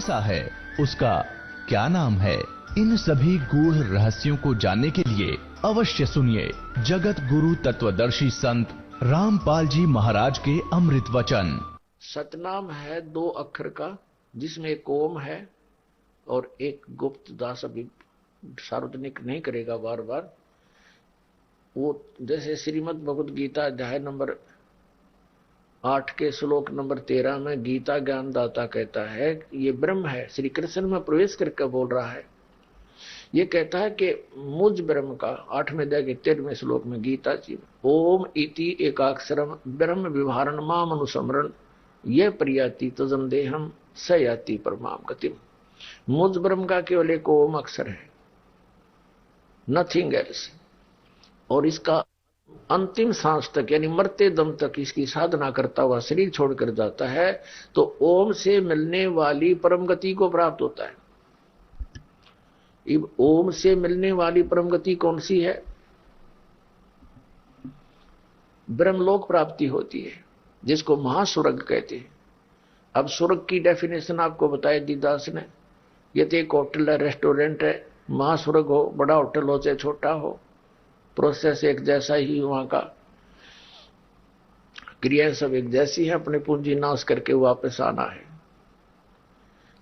कैसा है, उसका क्या नाम है, इन सभी गूढ़ रहस्यों को जानने के लिए अवश्य सुनिए जगत गुरु तत्वदर्शी संत रामपाल जी महाराज के अमृत वचन। सतनाम है 2 अक्षर का, जिसमें एक ओम है और एक गुप्त दास, अभी सार्वजनिक नहीं करेगा बार बार। वो जैसे श्रीमद् भगवद गीता अध्याय नंबर 8 के श्लोक नंबर 13 में गीता ज्ञानदाता कहता है, ये ब्रह्म है, श्री कृष्ण में प्रवेश करके बोल रहा है। ये कहता है कि मुझ ब्रह्म का 8वें अध्याय के 13वें श्लोक में गीता जी ओम इति एकाक्षरम ब्रह्म विभारण माम अनुसमरण ये प्रियाति तजम देहम स याति परमाम गतिम। मुझ ब्रह्म का केवल एक ओम अक्षर है, नथिंग एल्स। और इसका अंतिम सांस तक यानी मरते दम तक इसकी साधना करता हुआ शरीर छोड़कर जाता है तो ओम से मिलने वाली परम गति को प्राप्त होता है। ओम से मिलने वाली परम गति कौन सी है? ब्रह्मलोक प्राप्ति होती है, जिसको महास्वर्ग कहते हैं। अब स्वर्ग की डेफिनेशन आपको बताया दीदास ने। ये तो एक होटल है, रेस्टोरेंट है। महास्वर्ग हो, बड़ा होटल हो चाहे छोटा हो, प्रोसेस एक जैसा ही, वहां का क्रियाएं सब एक जैसी है। अपने पूंजी नाश करके वापस आना है।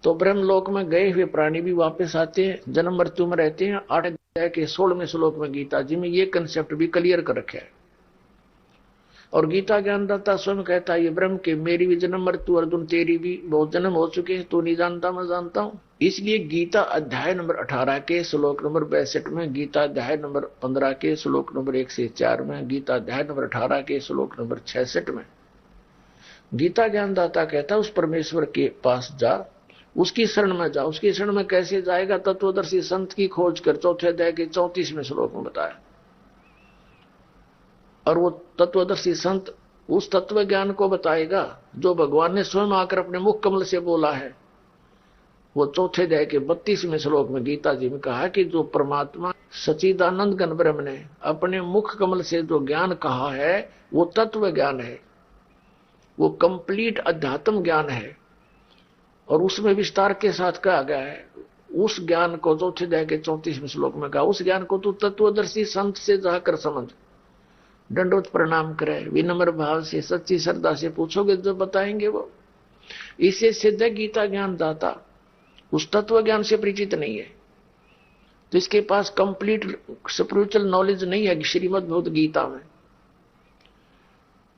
तो ब्रह्मलोक में गए हुए प्राणी भी वापस आते हैं, जन्म मृत्यु में रहते हैं। 8 अध्याय के 16वें श्लोक में गीता जी में ये कंसेप्ट भी क्लियर कर रखा है। और गीता ज्ञानदाता स्वयं कहता है, ये ब्रह्म के मेरी भी जन्म मृत्यु, अर्जुन तेरी भी बहुत जन्म हो चुके हैं, तू नहीं जानता मैं जानता हूं। इसलिए गीता अध्याय नंबर 18 के श्लोक नंबर 62 में, गीता अध्याय नंबर 15 के श्लोक नंबर 1 से 4 में, गीता अध्याय नंबर 18 के श्लोक नंबर 66 में गीता ज्ञानदाता कहता है, उस परमेश्वर के पास जा, उसकी शरण में जा। उसकी शरण में कैसे जाएगा? तत्वदर्शी संत की खोज कर, 4 अध्याय के 34वें श्लोक में बताया। और वो तत्वदर्शी संत उस तत्व ज्ञान को बताएगा जो भगवान ने स्वयं आकर अपने मुख कमल से बोला है। वो 4 अध्याय के 32वें श्लोक में गीता जी में कहा कि जो परमात्मा सच्चिदानंद घन ब्रह्म ने अपने मुख कमल से जो ज्ञान कहा है वो तत्व ज्ञान है, वो कंप्लीट अध्यात्म ज्ञान है। और उसमें विस्तार के साथ कहा गया है, उस ज्ञान को 4 अध्याय के 34वें श्लोक में कहा, उस ज्ञान को तू तत्वदर्शी संत से जाकर समझ, दंडोत प्रणाम करे, विनम्र भाव से सच्ची श्रद्धा से पूछोगे जो बताएंगे वो। इससे सिद्ध है गीता ज्ञान दाता उस तत्व ज्ञान से परिचित नहीं है, तो इसके पास कंप्लीट स्पिरिचुअल नॉलेज नहीं है श्रीमद् भगवद गीता में।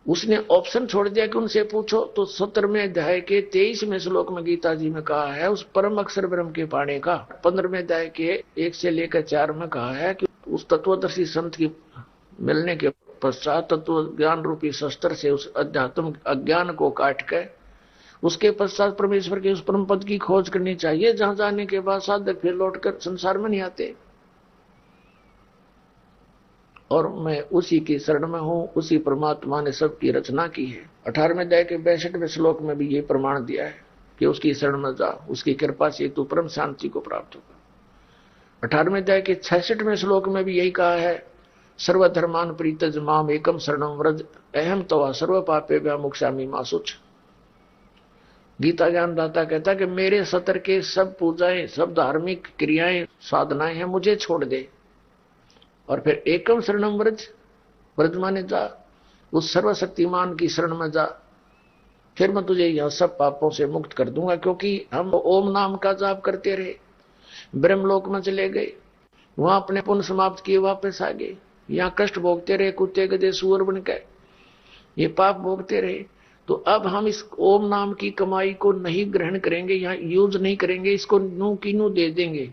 उसने ऑप्शन छोड़ दिया कि उनसे पूछो। तो 17वें अध्याय के 23वें श्लोक में गीता जी में कहा है, उस परम अक्षर ब्रह्म के पाने का। 15वें अध्याय के 1 से लेकर 4 में कहा है कि उस तत्वदर्शी संत की मिलने के पश्चात तत्व ज्ञान रूपी शस्त्र से उस अध्यात्म अज्ञान को काट के उसके पश्चात परमेश्वर के उस परम पद की खोज करनी चाहिए, जहां जाने के बाद साधक फिर लौटकर संसार में नहीं आते। और मैं उसी की शरण में हूं, उसी परमात्मा ने सबकी रचना की है। 18वें अध्याय के 62वें श्लोक में भी ये प्रमाण दिया है कि उसकी शरण में जा, उसकी कृपा से तू परम शांति को प्राप्त होगा। 18वें अध्याय के 66वें श्लोक में भी यही कहा है, सर्वधर्मान प्रीतज माम एकम शरणम व्रज अहम तवा सर्व पापे व्यामुक्षामि मा शुच। गीता ज्ञानदाता कहता कि मेरे सतर के सब पूजाएं, सब धार्मिक क्रियाएं, साधनाएं हैं, मुझे छोड़ दे। और फिर एकम शरणम व्रज, व्रज माने जा, उस सर्वशक्तिमान की शरण में जा, फिर मैं तुझे यह सब पापों से मुक्त कर दूंगा। क्योंकि हम ओम नाम का जाप करते रहे, ब्रह्मलोक में चले गए, वहां अपने पुण्य समाप्त किए वापस आ गए, यहाँ कष्ट भोगते रहे, कुत्ते गधे सुअर बन गए, ये पाप भोगते रहे। तो अब हम इस ओम नाम की कमाई को नहीं ग्रहण करेंगे, यहाँ यूज नहीं करेंगे, इसको नू की नू दे देंगे,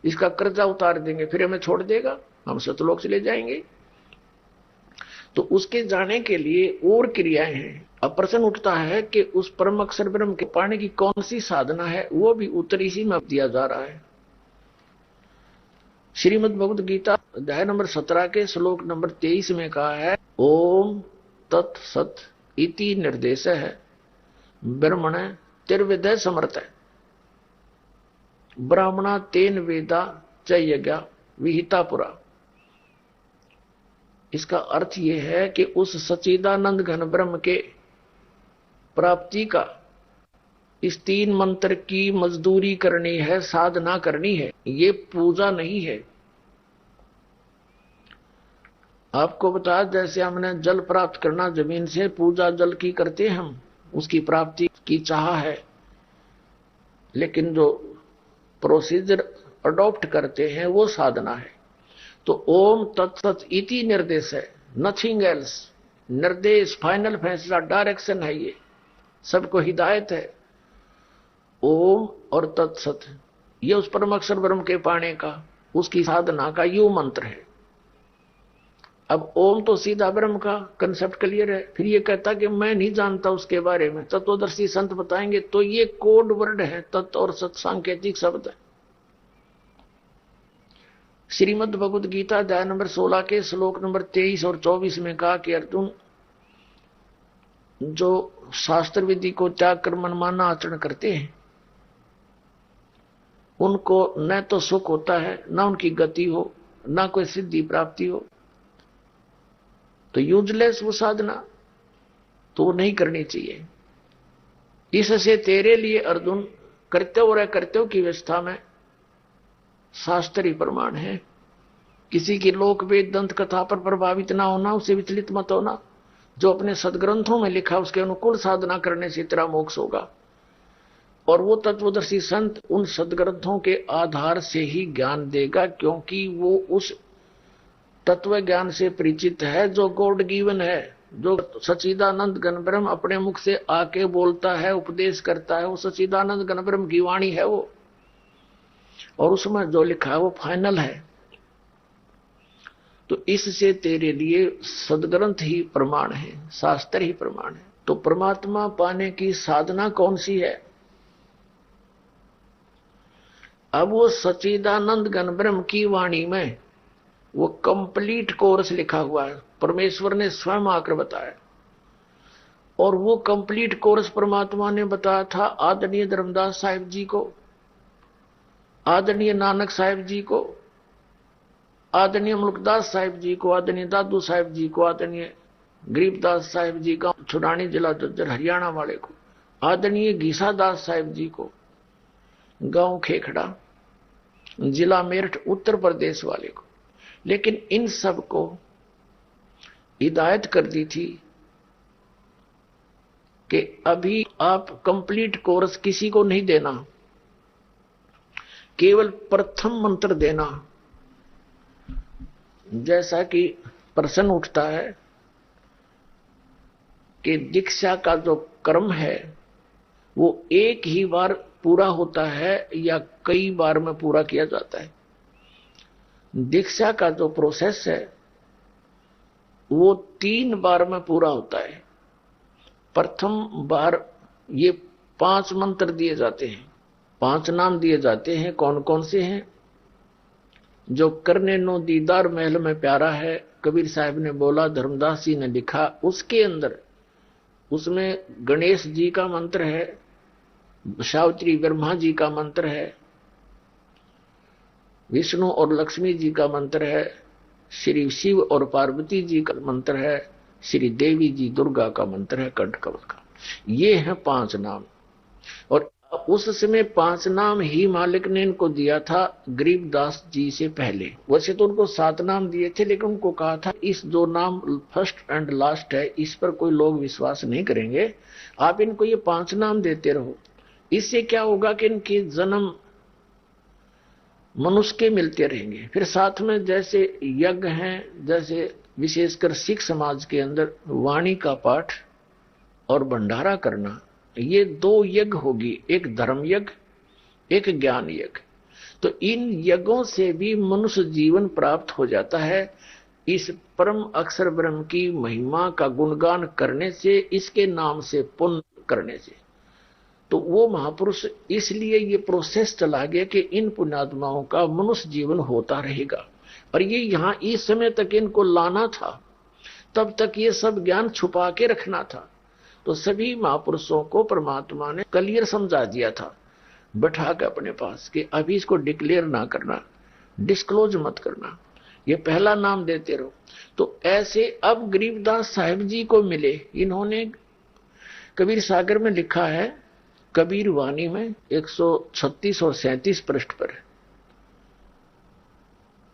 इसका कर्जा उतार देंगे, फिर हमें छोड़ देगा, हम सतलोक चले जाएंगे। तो उसके जाने के लिए और क्रियाएं हैं। अब प्रश्न उठता है कि उस परम अक्षर ब्रह्म के पाने की कौन सी साधना है, वो भी उत्तर इसी में दिया जा रहा है। श्रीमद् भगवद गीता अध्याय नंबर 17 के श्लोक नंबर 23 में कहा है, ओम तत्सत इति निर्देश है ब्रह्मण तिर्विदय समर्थ है ब्राह्मणा तेन वेदा च यज्ञा विहिता पुरा। इसका अर्थ यह है कि उस सच्चिदानंद घन ब्रह्म के प्राप्ति का इस 3 मंत्र की मजदूरी करनी है, साधना करनी है, ये पूजा नहीं है। आपको बता, जैसे हमने जल प्राप्त करना जमीन से, पूजा जल की करते हैं हम, उसकी प्राप्ति की चाह है, लेकिन जो प्रोसीजर अडॉप्ट करते हैं वो साधना है। तो ओम तत्सत इति निर्देश है, नथिंग एल्स। निर्देश, फाइनल फैसला, डायरेक्शन है, ये सबको हिदायत है। ओम और तत्सत, ये उस परम अक्षर ब्रह्म के पाने का, उसकी साधना का यू मंत्र है। अब ओम तो सीधा ब्रह्म का कंसेप्ट क्लियर है, फिर ये कहता कि मैं नहीं जानता उसके बारे में, तत्वदर्शी संत बताएंगे। तो ये कोड वर्ड है, तत्व और सत सांकेतिक शब्द है। श्रीमद् भगवद गीता अध्याय नंबर 16 के श्लोक नंबर 23 और 24 में कहा कि अर्जुन, जो शास्त्र विधि को त्याग कर मनमाना आचरण करते हैं, उनको न तो सुख होता है, न उनकी गति हो, न कोई सिद्धि प्राप्ति हो। तो यूजलेस वो साधना, तो वो नहीं करनी चाहिए। इससे तेरे लिए अर्जुन, कर्तव्य और अकर्तव्य की व्यवस्था में शास्त्र ही प्रमाण है। किसी की लोक वेद दंत कथा पर प्रभावित ना होना, उसे विचलित मत होना। जो अपने सदग्रंथों में लिखा उसके अनुकूल साधना करने से तेरा मोक्ष होगा। और वो तत्वदर्शी संत उन सदग्रंथों के आधार से ही ज्ञान देगा, क्योंकि वो उस तत्व ज्ञान से परिचित है जो गॉड गिवन है, जो सच्चिदानंद घन ब्रह्म अपने मुख से आके बोलता है, उपदेश करता है। वो सच्चिदानंद घन ब्रह्म की वाणी है वो, और उसमें जो लिखा है वो फाइनल है। तो इससे तेरे लिए सदग्रंथ ही प्रमाण है, शास्त्र ही प्रमाण है। तो परमात्मा पाने की साधना कौन सी है? अब वो सच्चिदानंद घन ब्रह्म की वाणी में वो कंप्लीट कोर्स लिखा हुआ है, परमेश्वर ने स्वयं आकर बताया। और वो कंप्लीट कोर्स परमात्मा ने बताया था आदरणीय धर्मदास साहिब जी को, आदरणीय नानक साहिब जी को, आदरणीय मुल्कदास साहिब जी को, आदरणीय दादू साहिब जी को, आदरणीय गरीबदास साहिब जी का छुड़ानी जिला जज्जर हरियाणा वाले को, आदरणीय गीसादास साहिब जी को गांव खेखड़ा जिला मेरठ उत्तर प्रदेश वाले को। लेकिन इन सब को हिदायत कर दी थी कि अभी आप कंप्लीट कोर्स किसी को नहीं देना, केवल प्रथम मंत्र देना। जैसा कि प्रश्न उठता है कि दीक्षा का जो क्रम है वो एक ही बार पूरा होता है या कई बार में पूरा किया जाता है। दीक्षा का जो प्रोसेस है वो 3 बार में पूरा होता है। प्रथम बार ये 5 मंत्र दिए जाते हैं, 5 नाम दिए जाते हैं। कौन कौन से हैं? जो करने नो दीदार महल में प्यारा है, कबीर साहब ने बोला, धर्मदास जी ने लिखा। उसके अंदर उसमें गणेश जी का मंत्र है, सावित्री ब्रह्मा जी का मंत्र है, विष्णु और लक्ष्मी जी का मंत्र है, श्री शिव और पार्वती जी का मंत्र है, श्री देवी जी दुर्गा का मंत्र है कंठकवच का। ये है 5 नाम। और उस समय 5 नाम ही मालिक ने इनको दिया था गरीबदास जी से पहले। वैसे तो उनको 7 नाम दिए थे, लेकिन उनको कहा था इस 2 नाम फर्स्ट एंड लास्ट है, इस पर कोई लोग विश्वास नहीं करेंगे, आप इनको ये 5 नाम देते रहो। इससे क्या होगा कि इनके जन्म मनुष्य के मिलते रहेंगे। फिर साथ में जैसे यज्ञ हैं, जैसे विशेषकर सिख समाज के अंदर वाणी का पाठ और भंडारा करना, ये 2 यज्ञ होगी, एक धर्म यज्ञ, एक ज्ञान यज्ञ। तो इन यज्ञों से भी मनुष्य जीवन प्राप्त हो जाता है। इस परम अक्षर ब्रह्म की महिमा का गुणगान करने से, इसके नाम से पुण्य करने से। तो वो महापुरुष इसलिए ये प्रोसेस चला गया कि इन पुण्यात्माओं का मनुष्य जीवन होता रहेगा। और ये यहां इस समय तक इनको लाना था, तब तक ये सब ज्ञान छुपा के रखना था। तो सभी महापुरुषों को परमात्मा ने क्लियर समझा दिया था, बैठा के अपने पास, कि अभी इसको डिक्लेयर ना करना, डिस्क्लोज मत करना, ये पहला नाम देते रहो। तो ऐसे अब गरीबदास साहिब जी को मिले। इन्होंने कबीर सागर में लिखा है, कबीर वाणी में 136 और 37 पृष्ठ पर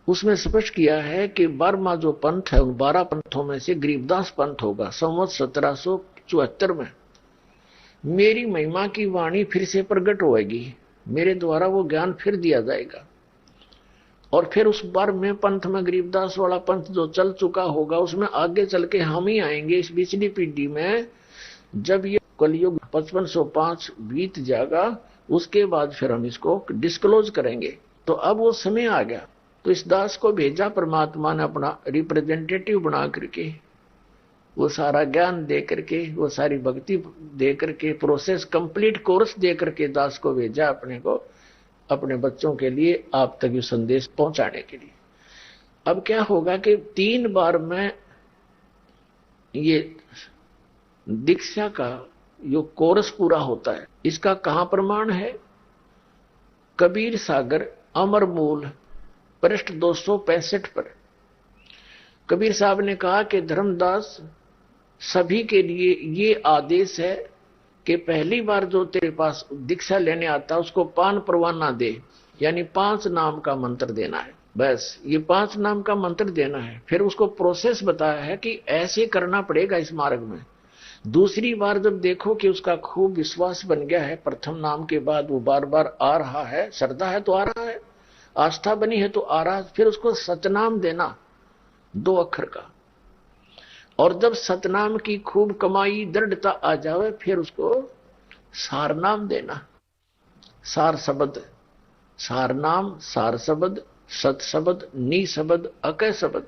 उसमें स्पष्ट किया है कि 12वां जो पंथ है उन 12 पंथों में से गरीबदास पंथ होगा। संवत 1774 में मेरी महिमा की वाणी फिर से प्रकट होएगी, मेरे द्वारा वो ज्ञान फिर दिया जाएगा। और फिर उस 12वें पंथ में गरीबदास वाला पंथ जो चल चुका होगा उसमें आगे चल के हम ही आएंगे इस पिछली पीढ़ी में। जब ये कलयुग 5505 बीत जाएगा उसके बाद फिर हम इसको डिस्क्लोज करेंगे। तो अब वो समय आ गया। तो इस दास को भेजा परमात्मा ने अपना रिप्रेजेंटेटिव बना करके, वो सारा ज्ञान दे करके, वो सारी भक्ति दे करके, प्रोसेस कंप्लीट कोर्स दे करके दास को भेजा अपने को, अपने बच्चों के लिए आप तक ये संदेश पहुंचाने के लिए। अब क्या होगा कि 3 बार में ये दीक्षा का जो कोर्स पूरा होता है, इसका कहां प्रमाण है? कबीर सागर अमर मूल पृष्ठ 265 पर कबीर साहब ने कहा कि धर्मदास सभी के लिए ये आदेश है कि पहली बार जो तेरे पास दीक्षा लेने आता है उसको 5 परवाना दे, यानी 5 नाम का मंत्र देना है। बस ये 5 नाम का मंत्र देना है। फिर उसको प्रोसेस बताया है कि ऐसे करना पड़ेगा इस मार्ग में। दूसरी बार जब देखो कि उसका खूब विश्वास बन गया है, प्रथम नाम के बाद वो बार बार आ रहा है, श्रद्धा है तो आ रहा है, आस्था बनी है तो आ रहा है, फिर उसको सतनाम देना 2 अक्षर का। और जब सतनाम की खूब कमाई दृढ़ता आ जावे फिर उसको सार नाम देना। सार शब्द, सार नाम, सार शब्द, सत शब्द, नी शब्द, अकय शब्द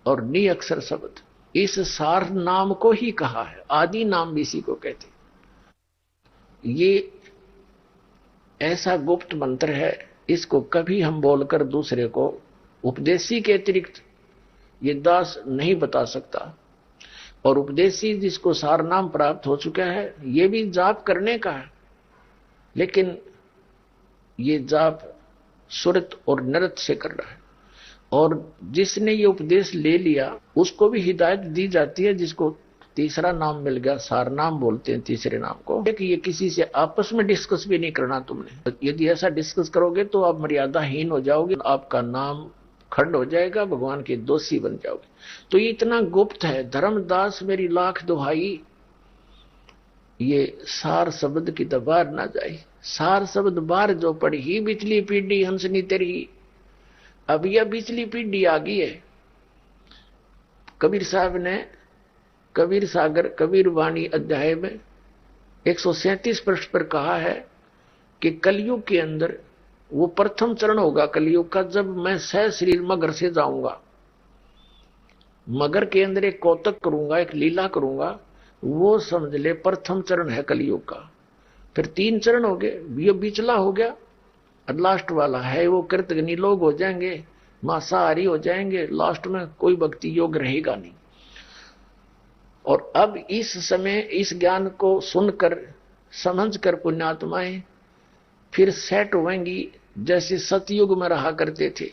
और नी अक्षर शब्द, इस सार नाम को ही कहा है। आदि नाम भी इसी को कहते। ये ऐसा गुप्त मंत्र है, इसको कभी हम बोलकर दूसरे को उपदेशी के अतिरिक्त ये दास नहीं बता सकता। और उपदेशी जिसको सार नाम प्राप्त हो चुका है ये भी जाप करने का है, लेकिन ये जाप सुरत और नरत से कर रहा है। और जिसने ये उपदेश ले लिया उसको भी हिदायत दी जाती है, जिसको तीसरा नाम मिल गया, सार नाम बोलते हैं तीसरे नाम को, कि ये किसी से आपस में डिस्कस भी नहीं करना तुमने। यदि ऐसा डिस्कस करोगे तो आप मर्यादाहीन हो जाओगे, आपका नाम खंड हो जाएगा, भगवान के दोषी बन जाओगे। तो ये इतना गुप्त है। धर्मदास मेरी लाख दुहाई, ये सार शब्द की तो बार ना जाए। सार शब्द बार जो पड़ी ही बिचली पीढ़ी हंसनी तेरी। अब यह बिचली पीढ़ी आ गई है। कबीर साहब ने कबीर सागर कबीर वाणी अध्याय में 137 पृष्ठ पर कहा है कि कलयुग के अंदर वो प्रथम चरण होगा कलयुग का, जब मैं सह शरीर मगर से जाऊंगा, मगर के अंदर एक कौतक करूंगा, एक लीला करूंगा, वो समझ ले प्रथम चरण है कलयुग का। फिर 3 चरण हो गए, ये बिचला हो गया। लास्ट वाला है वो कृतघ्नी लोग हो जाएंगे, मांसाहारी हो जाएंगे, लास्ट में कोई भक्ति योग रहेगा नहीं। और अब इस समय इस ज्ञान को सुनकर समझकर पुण्यात्माएं फिर सेट होंगी जैसे सतयुग में रहा करते थे।